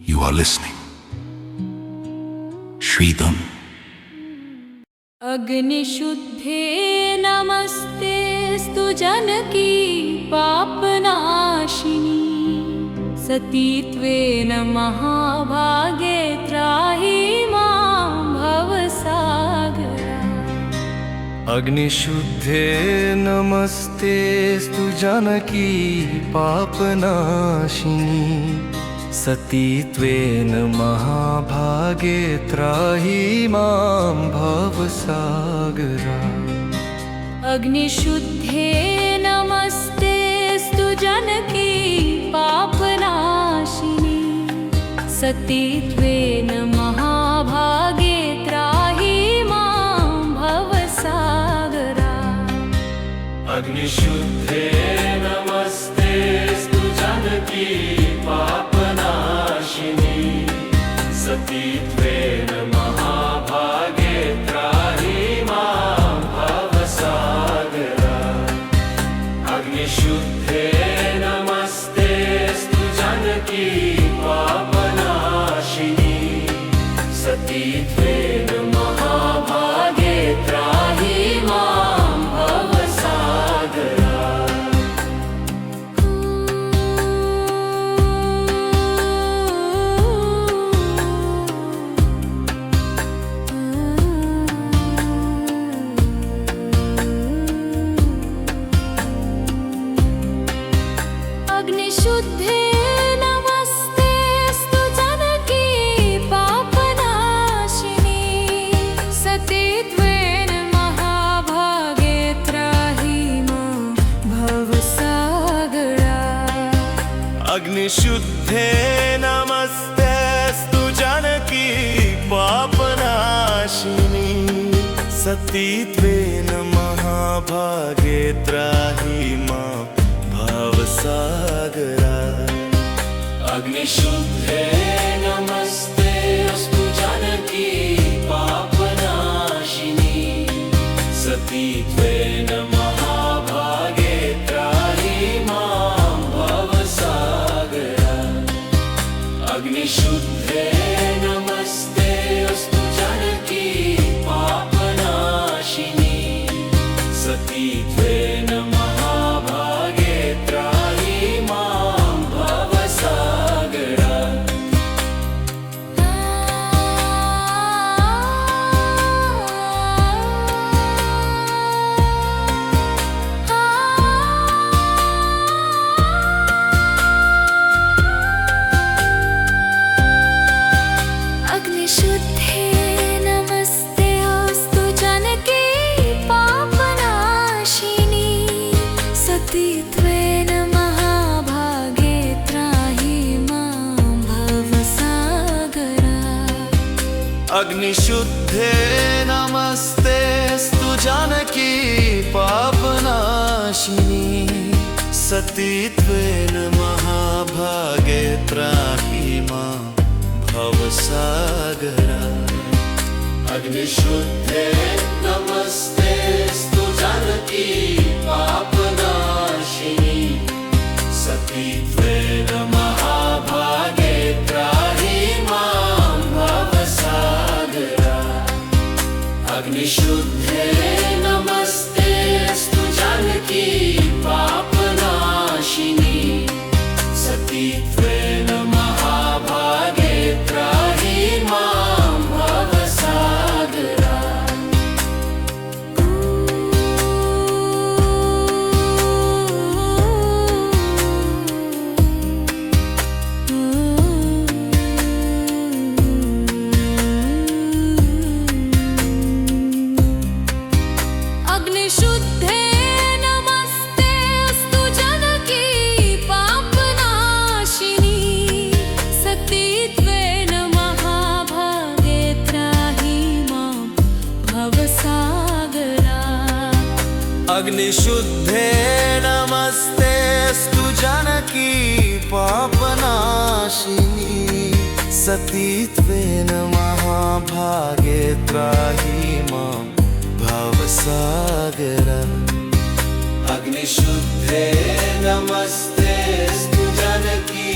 You are listening. Shridham. अग्निशुद्धे नमस्तेस्तु Janaki पापनाशिनी सतीत्वेन महाभागे त्राहि मां भवसागरा। अग्निशुद्धे नमस्तेस्तु जानकी पापनाशिनी सतीत्वेन महाभागे त्राहि मां भवसागरा। अग्निशुद्धे नमस्तेस्तु जानकी पापनाशिनी सतीत्वेन महाभागे त्राहि मां भवसागरा। अग्निशुद्धे नमस्तेस्तु जानकी पापनाशिनी सतीत्वेन महाभागे त्राहि मां भवसागरा। अग्निशुद्धे नमस्तेस्तु जानकी पापनाशिनी सतीत्वेन महाभागे त्राहि मां भवसागरा। अग्निशुद्धे नमस्तेस्तु जानकी पापनाशिनी सतीत्वेन महाभागे त्राहि मां भवसागरा। अग्निशुद्धे नमस्तेस्तु जानकी पापनाशिनी सतीत्वेन महाभागे त्राहि मां भवसागरा। अग्निशुद्धे नमस्तेस्तु जानकी पापनाशिनी सतीत्वेन महाभागे त्राहि मां भवसागरा। अग्निशुद्धे नमस्तेस्तु जानकी पापनाशिनी सतीत्वेन महाभागे त्राहि मां भवसागरा। अग्निशुद्धे नमस्तेस्तु जानकी पापनाशिनी सतीत्वेन महाभागे त्राहि मां भवसागरा। अग्निशुद्धे नमस्तेस्तु जानकी पापनाशिनी सतीत्वेन महाभागे त्राहि मां भवसागरा। अग्निशुद्धे नमस्तेस्तु जानकी पापनाशिनी सतीत्वेन महाभागे त्राहि मां भवसागरा। अग्निशुद्धे नमस्तेस्तु जानकी पापनाशिनी सतीत्वेन महाभागे त्राहि मां भवसागरा। अग्निशुद्धे नमस्तेस्तु जानकी पापनाशिनी सतीत्वेन महाभागे त्राहि मां भवसागरा। अग्निशुद्धे नमस्तेस्तु जानकी पापनाशिनी सतीत्वेन महाभागे त्राहि मां भवसागरा। अग्निशुद्धे नमस्तेस्तु जानकी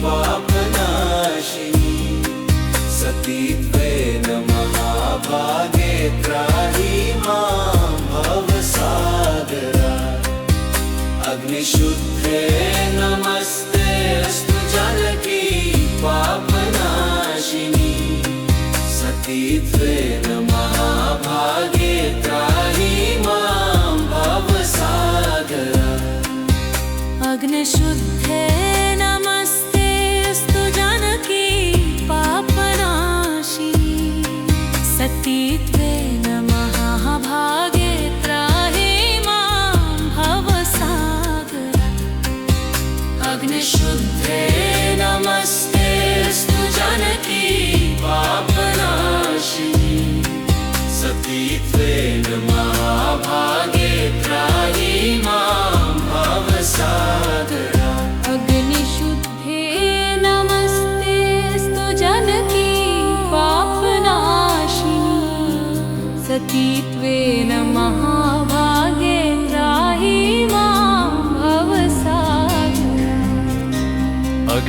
पापनाशिनी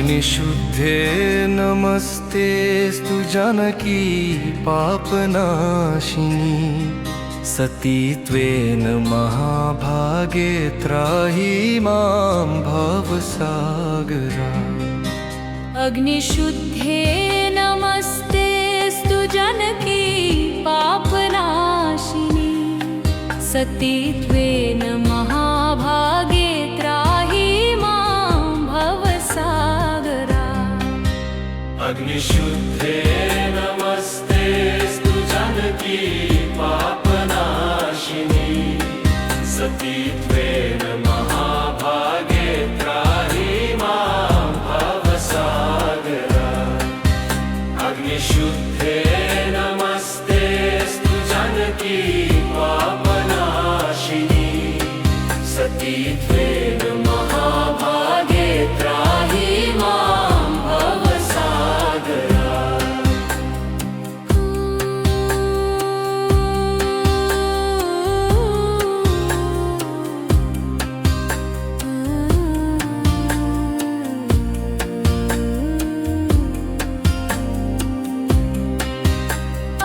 अग्निशुद्धे नमस्तेस्तु जानकी पापनाशिनी सतीत्वेन महाभागे त्राहि मां भवसागरात्। अग्निशुद्धे नमस्तेस्तु जानकी पापनाशिनी सतीत्वेन महाभागे त्राहि मां भवसागरात्। अग्निशुद्धे नमस्तेस्तु जानकी पापनाशिनी सतीत्वेन महाभागे त्राहि मां भवसागरात्। अग्निशुद्धे नमस्तेस्तु जानकी पापनाशिनी सतीत्वेन महाभागे त्राहि मां भवसागरात्।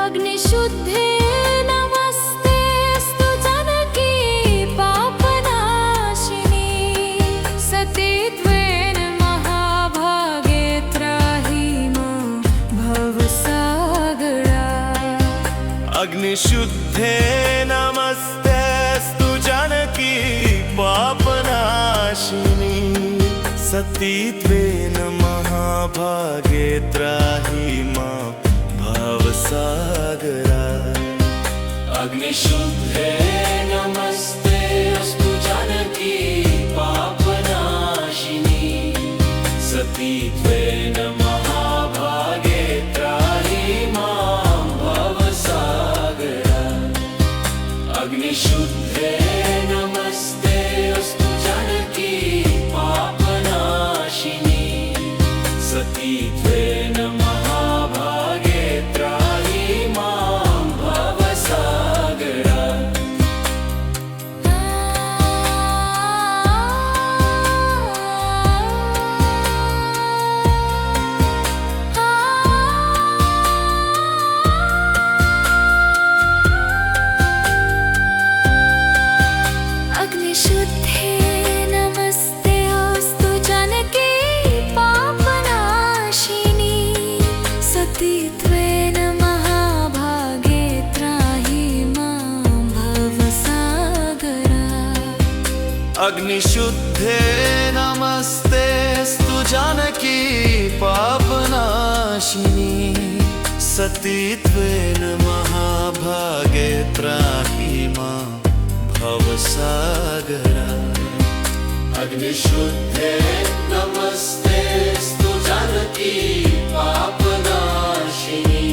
अग्निशुद्धे नमस्तेस्तु जानकी पापनाशिनी सतीत्वेन महाभागे त्राहि मां भवसागरात्। अग्निशुद्धे नमस्तेस्तु जानकी पापनाशिनी सतीत्वेन महाभागे त्राहि मां भवसागरात्। अग्निशुद्धे नमस्तेस्तु जानकी पापनाशिनी सतीत्वेन महाभागे त्राहि मां भवसागरात्। अग्निशुद्धे नमस्तेस्तु जानकी पापनाशिनी सतीत्वेन महाभागे त्राहि मां भवसागरात्। अग्निशुद्धे नमस्तेस्तु जानकी पापनाशिनी सतीत्वेन महाभागे त्राहि मां भवसागरात्। अग्निशुद्धे नमस्तेस्तु जानकी पापनाशिनी सतीत्वेन महाभागे त्राहि मां भवसागरात्। अग्निशुद्धे नमस्तेस्तु जानकी पापनाशिनी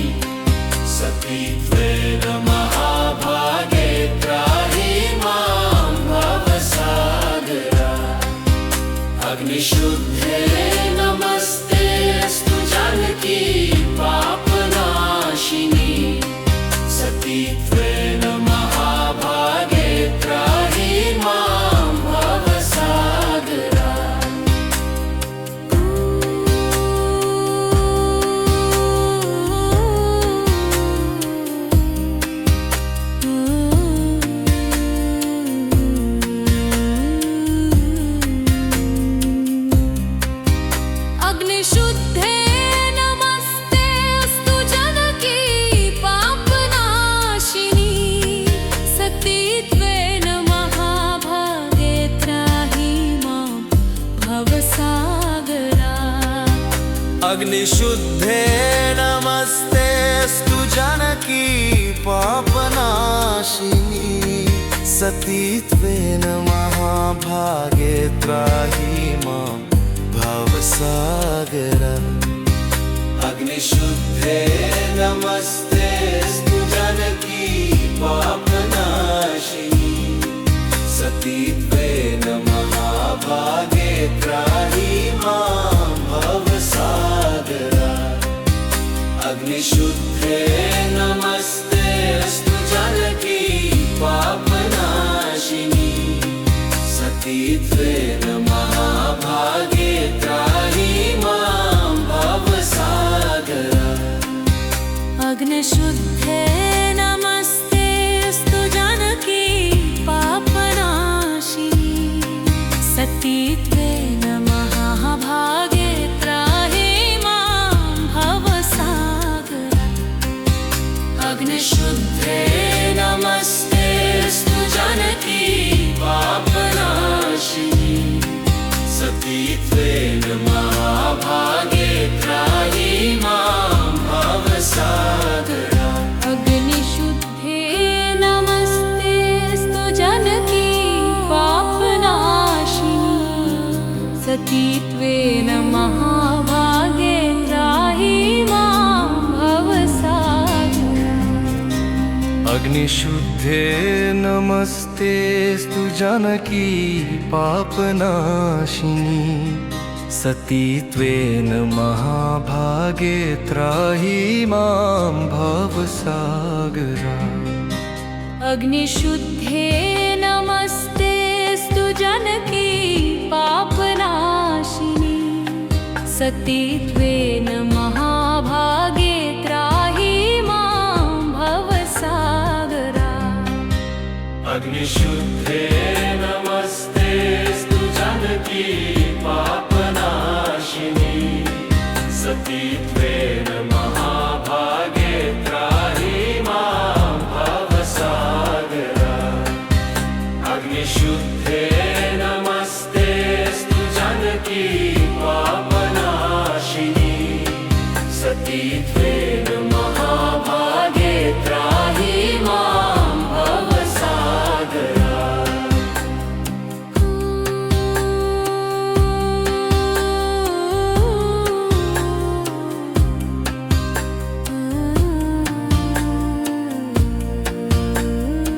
सतीत्वेन महाभागे त्राहि मां भवसागरात्। अग्निशुद्धे नमस्तेस्तु जानकी पापनाशिनी सतीत्वेन महाभागे त्राहि मां भवसागरात्। अग्निशुद्धे नमस्तेस्तु जानकी पापनाशिनी सतीत्वेन महाभागे त्राहि मां भवसागरात्। अग्निशुद्धे नमस्तेस्तु जानकी पापनाशिनी सतीत्वेन महाभागे त्राहि मां भवसागरात्। अग्निशुद्धे नमस्तेस्तु जानकी पापनाशिनी सतीत्वेन महाभागे त्राहि मां भवसागरात्। अग्निशुद्धे नमस्तेस्तु जानकी पापनाशिनी सतीत्वेन महाभागे त्राहि मां अग्निशुद्धे नमस्तेऽस्तु जानकी पापनाशिनी सतीत्वे नमः भागे त्राहि मां भवसागरात् अग्निशुद्धे नमस्तेऽस्तु जानकी पापनाशिनी सतीत्वेन महाभागे त्राहि मां भवसागरात् अग्निशुद्धे नमस्तेऽस्तु जानकी पापनाशिनी सतीत्वेन महाभागे त्राहि मां भवसागरात् अग्निशुद्धे नमस्तेऽस्तु जानकी पापनाशिनी सतीत्वेन महाभागे त्राहि मां भवसागरात् अग्निशुद्धे नमस्तेऽस्तु जानकी पापनाशिनी सतीत्वेन महाभागे त्राहि मां भवसागरात् अग्निशुद्धे नमस्तेऽस्तु जानकी पापनाशिनी सतीत्वेन महाभागे त्राहि मां भवसागरात् अग्निशुद्धे नमस्तेऽस्तु जानकी पापनाशिनी सतीत्वेन महाभागे त्राहि मां भवसागरात्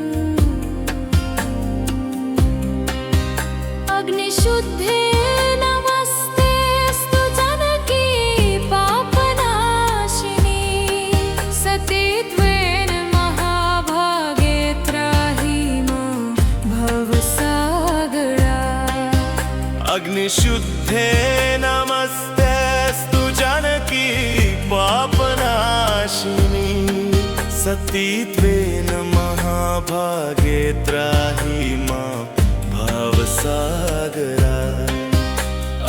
अग्निशुद्धे नमस्तेऽस्तु जानकी पापनाशिनी सतीत्वेन महाभागे त्राहि मां भवसागरात्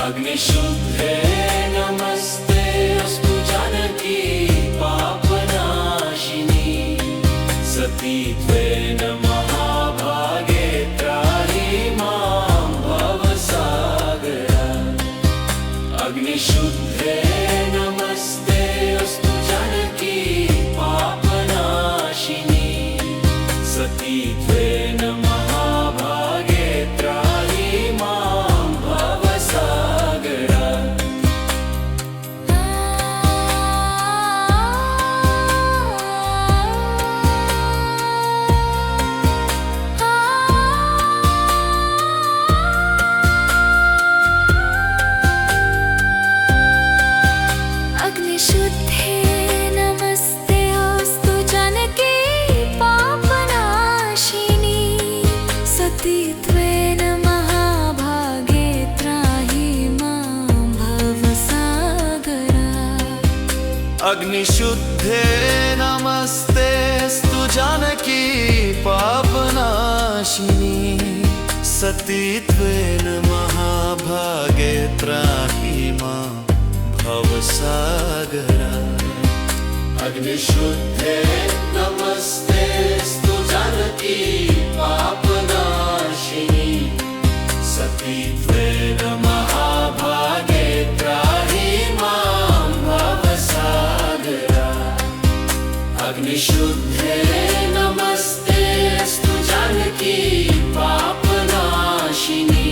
अग्निशुद्धे नमस्तेऽस्तु जानकी पापनाशिनी सतीत्वेन महाभागे त्राहि मां भवसागरात् अग्निशुद्धे नमस्तेऽस्तु जानकी पापनाशिनी सतीत्वेन महाभागे त्राहि मां भवसागरात् अग्निशुद्धे नमस्तेऽस्तु जानकी पापनाशिनी सतीत्वेन महाभागे त्राहि मां भवसागरात् अग्निशुद्धे नमस्तेऽस्तु जानकी पापनाशिनी सतीत्वेन महाभागे त्राहि मां भवसागरात् अग्निशुद्धे नमस्तेऽस्तु जानकी पापनाशिनी सतीत्वेन महाभागे त्राहि मां भवसागरात् अग्निशुद्धे नमस्तेऽस्तु जानकी पापनाशिनी सतीत्वेन महाभागे त्राहि मां भवसागरात् अग्निशुद्धे नमस्तेऽस्तु जानकी पापनाशिनी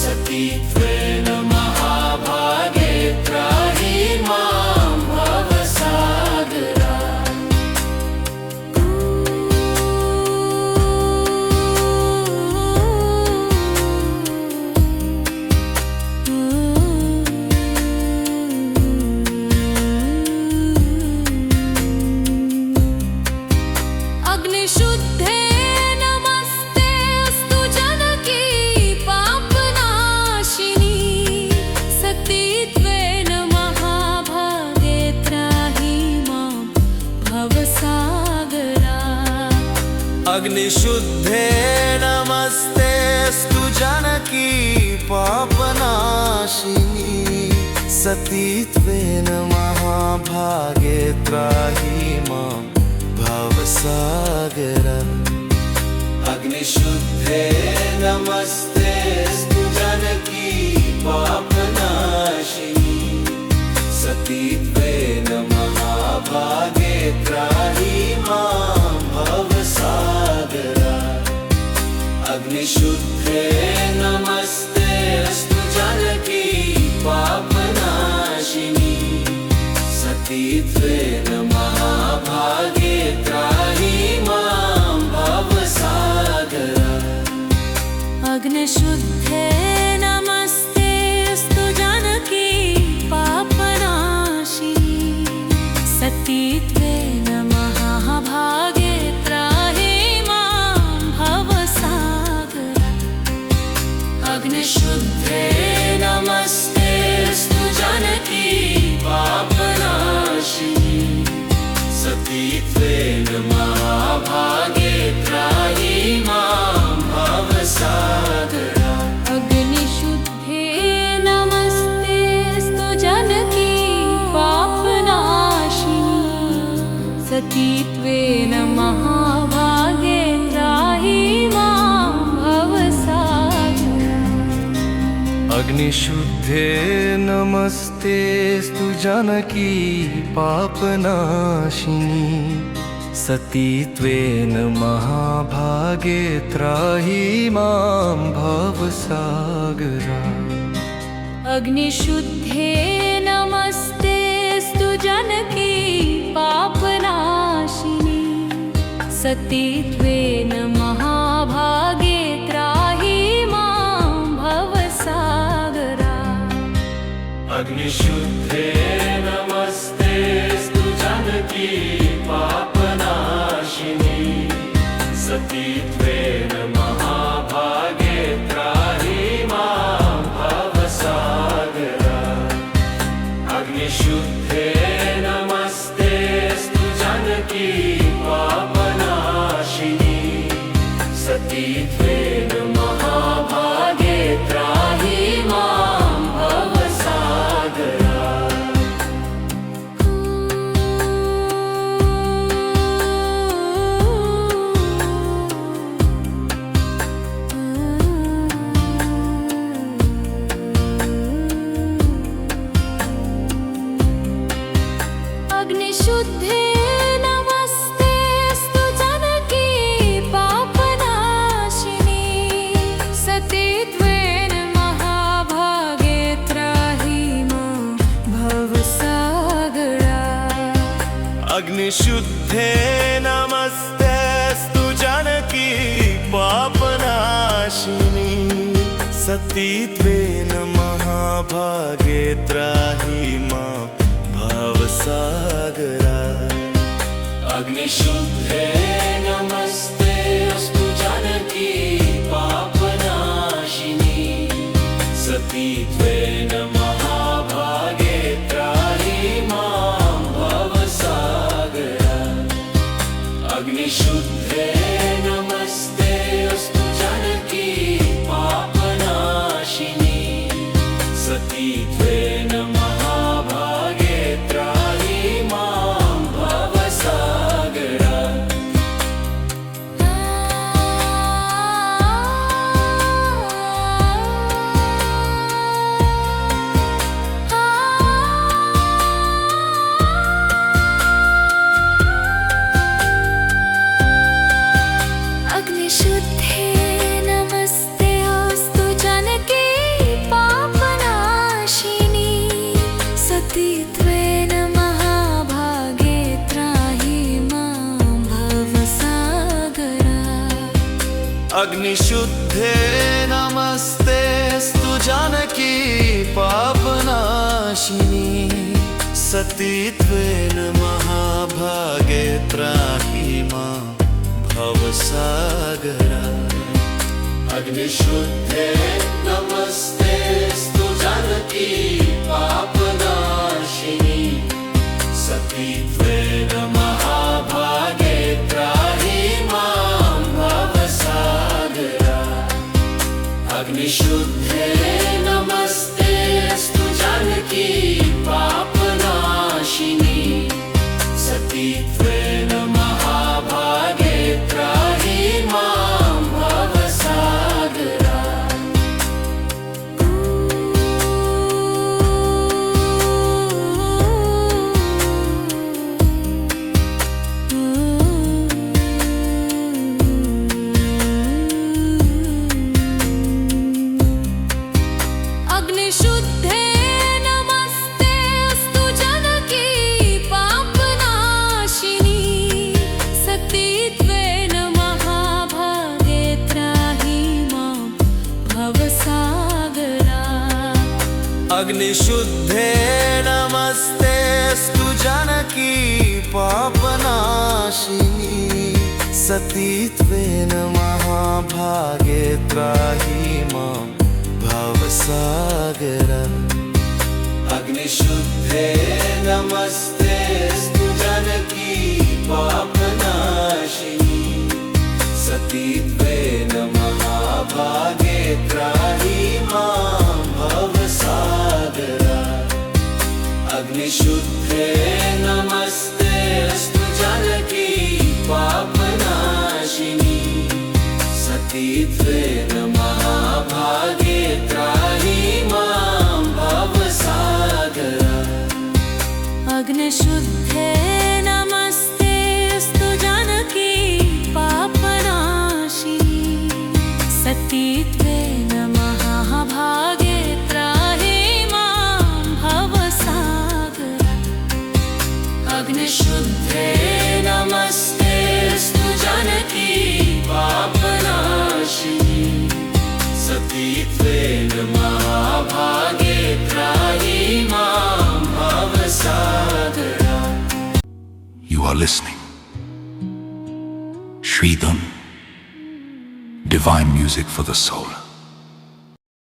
सतीत्वेन महाभागे त्राहि मां भवसागरात् अग्निशुद्धे नमस्तेऽस्तु जानकी पापनाशिनी सतीत्वेन महाभागे त्राहि मां भवसागरः। अग्निशुद्धे नमस्तेऽस्तु जानकी पापनाशिनी सतीत्वेन महाभागे त्राहि मां भवसागरः। अग्निशुद्धे नमस्तेऽस्तु जानकी पापनाशिनी सतीत्वेन महाभागे त्राहि मां भवसागरः। अग्निशुद्धे नमस्तेऽस्तु जानकी पापनाशिनी सतीत्वेन महाभागे त्राहि मां भवसागरः। अग्निशुद्धे नमस्तेऽस्तु जानकी पापनाशिनी सतीत्वेन महाभागे त्राहि मां भवसागरः। अग्निशुद्धे नमस्तेऽस्तु जानकी पापनाशिनी सतीत्वेन महाभागे त्राहि मां भवसागरः। अग्निशुद्धे नमस्तेऽस्तु जानकी पापनाशिनी सतीत्वेन महाभागे त्राहि मां भवसागरः। अग्निशुद्धे नमस्तेऽस्तु जानकी पापनाशिनी सतीत्वेन महाभागे त्राहि मां भवसागरः। अग्निशुद्धे नमस्तेऽस्तु जानकी पापनाशिनी सतीत्वेन महाभागे त्राहि मां भवसागरः। अग्निशुद्धे नमस्तेऽस्तु जानकी पापनाशिनी सतीत्वेन महाभागे त्राहि मां भवसागरः। अग्निशुद्धे नमस्तेऽस्तु जानकी पापनाशिनी सतीत्वेन महाभागे त्राहि मां भवसागरः। अग्निशुद्धे नमस्तेऽस्तु जानकी पापनाशिनी सतीत्वेन महाभागे त्राहि मां भवसागरः। अग्निशुद्धे नमस्तेऽस्तु जानकी पापनाशिनी सतीत्वेन महाभागे त्राहि मां भवसागरः। अग्निशुद्धे नमस्तेऽस्तु जानकी पापनाशिनी सतीत्वेन महाभागे त्राहि मां भवसागरः। अग्निशुद्धे नमस्तेऽस्तु जानकी पापनाशिनी सतीत्वेन महाभागे त्राहि मां भवसागरः। अग्निशुद्धे नमस्तेऽस्तु जानकी पापनाशिनी सतीत्वेन महाभागे त्राहि मां भवसागरः। अग्निशुद्धे नमस्तेऽस्तु जानकी पापनाशिनी सतीत्वेन महाभागे त्राहि मां अग्निशुद्धे नमस्तेऽस्तु जानकी पापनाशिनी सतीत्वेन महाभागे त्राहि मां भवसागरात्। अग्निशुद्धे नमस्तेऽस्तु जानकी पापनाशिनी सतीत्वेन महाभागे त्राहि मां भवसागरात्। अग्निशुद्धे नमस्तेऽस्तु जानकी पापनाशिनी सतीत्वेन महाभागे त्राहि मां भवसागरात्। अग्निशुद्धे नमस्तेऽस्तु जानकी पापनाशिनी सतीत्वेन महाभागे त्राहि मां भवसागरात्। अग्निशुद्धे नमस्तेऽस्तु जानकी पापनाशिनी सतीत्वेन महाभागे त्राहि मां भवसागरात्। अग्निशुद्धे नमस्तेऽस्तु जानकी पापनाशिनी सतीत्वेन महाभागे त्राहि मां भवसागरात्। अग्निशुद्धे नमस्तेऽस्तु जानकी पापनाशिनी सतीत्वेन महाभागे त्राहि मां भवसागरात्। You are listening. Shridham, divine music for the soul.